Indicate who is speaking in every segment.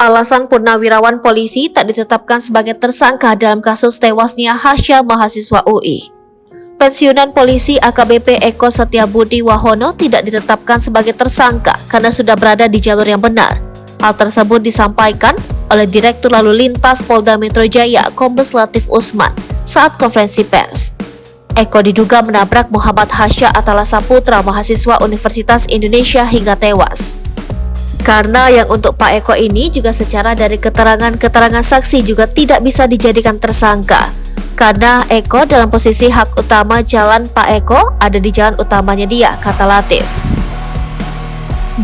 Speaker 1: Alasan purnawirawan polisi tak ditetapkan sebagai tersangka dalam kasus tewasnya Hasya mahasiswa UI. Pensiunan polisi AKBP Eko Setiabudi Wahono tidak ditetapkan sebagai tersangka karena sudah berada di jalur yang benar. Hal tersebut disampaikan oleh Direktur Lalu Lintas Polda Metro Jaya Kombes Latif Usman saat konferensi pers. Eko diduga menabrak Muhammad Hasya Atala Saputra mahasiswa Universitas Indonesia hingga tewas. Karena yang untuk Pak Eko ini juga secara dari keterangan saksi juga tidak bisa dijadikan tersangka. Karena Eko dalam posisi hak utama jalan Pak Eko ada di jalan utamanya dia, kata Latif.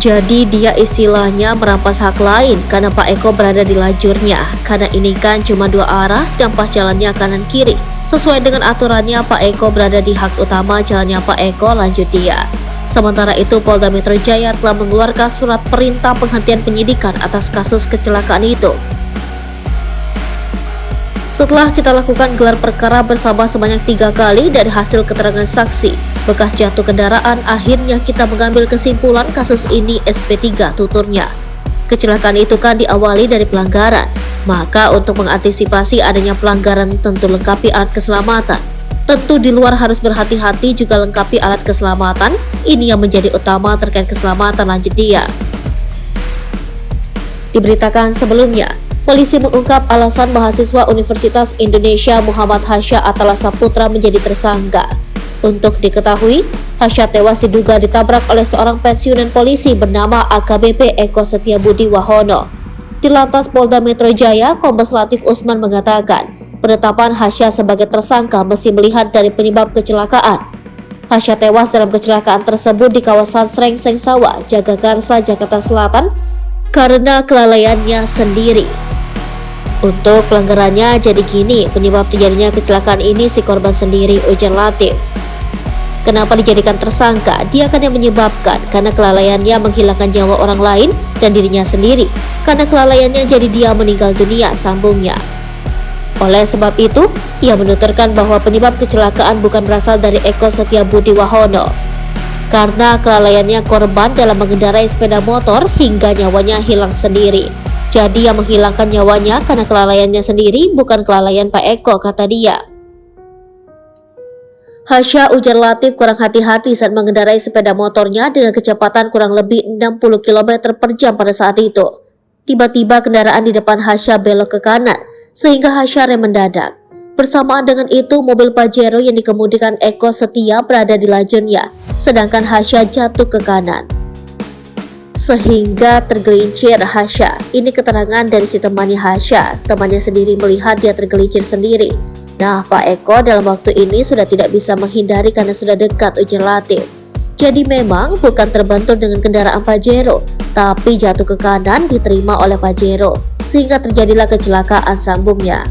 Speaker 1: Jadi dia istilahnya merampas hak lain karena Pak Eko berada di lajurnya. Karena ini kan cuma dua arah dan pas jalannya kanan kiri. Sesuai dengan aturannya Pak Eko berada di hak utama jalannya Pak Eko, lanjut dia. Sementara itu, Polda Metro Jaya telah mengeluarkan surat perintah penghentian penyidikan atas kasus kecelakaan itu. Setelah kita lakukan gelar perkara bersama sebanyak 3 kali dari hasil keterangan saksi, bekas jatuh kendaraan, akhirnya kita mengambil kesimpulan kasus ini SP3, tuturnya. Kecelakaan itu kan diawali dari pelanggaran, maka untuk mengantisipasi adanya pelanggaran tentu lengkapi alat keselamatan. Tentu di luar harus berhati-hati juga lengkapi alat keselamatan, ini yang menjadi utama terkait keselamatan, lanjut dia. Diberitakan sebelumnya, polisi mengungkap alasan mahasiswa Universitas Indonesia Muhammad Hasya Atala Saputra menjadi tersangka. Untuk diketahui, Hasya tewas diduga ditabrak oleh seorang pensiunan polisi bernama AKBP Eko Setiabudi Wahono. Di Lantas Polda Metro Jaya, Kombes Latif Usman mengatakan, penetapan Hasya sebagai tersangka mesti melihat dari penyebab kecelakaan. Hasya tewas dalam kecelakaan tersebut di kawasan Srengseng Sawah, Jagakarsa, Jakarta Selatan karena kelalaiannya sendiri. Untuk pelanggarannya jadi gini, penyebab terjadinya kecelakaan ini si korban sendiri, ujar Latif. Kenapa dijadikan tersangka? Dia kan yang menyebabkan, karena kelalaiannya menghilangkan nyawa orang lain dan dirinya sendiri. Karena kelalaiannya jadi dia meninggal dunia, sambungnya. Oleh sebab itu, ia menuturkan bahwa penyebab kecelakaan bukan berasal dari Eko Setiabudi Wahono. Karena kelalaiannya korban dalam mengendarai sepeda motor hingga nyawanya hilang sendiri. Jadi yang menghilangkan nyawanya karena kelalaiannya sendiri, bukan kelalaian Pak Eko, kata dia. Hasya, ujar Latif, kurang hati-hati saat mengendarai sepeda motornya dengan kecepatan kurang lebih 60 km per jam pada saat itu. Tiba-tiba kendaraan di depan Hasya belok ke kanan, sehingga Hasya rem mendadak. Bersamaan dengan itu, mobil Pajero yang dikemudikan Eko Setia berada di lajurnya, sedangkan Hasya jatuh ke kanan. Sehingga tergelincir Hasya. Ini keterangan dari si temannya Hasya. Temannya sendiri melihat dia tergelincir sendiri. Nah, Pak Eko dalam waktu ini sudah tidak bisa menghindari karena sudah dekat, ujar Latif. Jadi memang bukan terbentur dengan kendaraan Pajero, tapi jatuh ke kanan diterima oleh Pajero, sehingga terjadilah kecelakaan, sambungnya.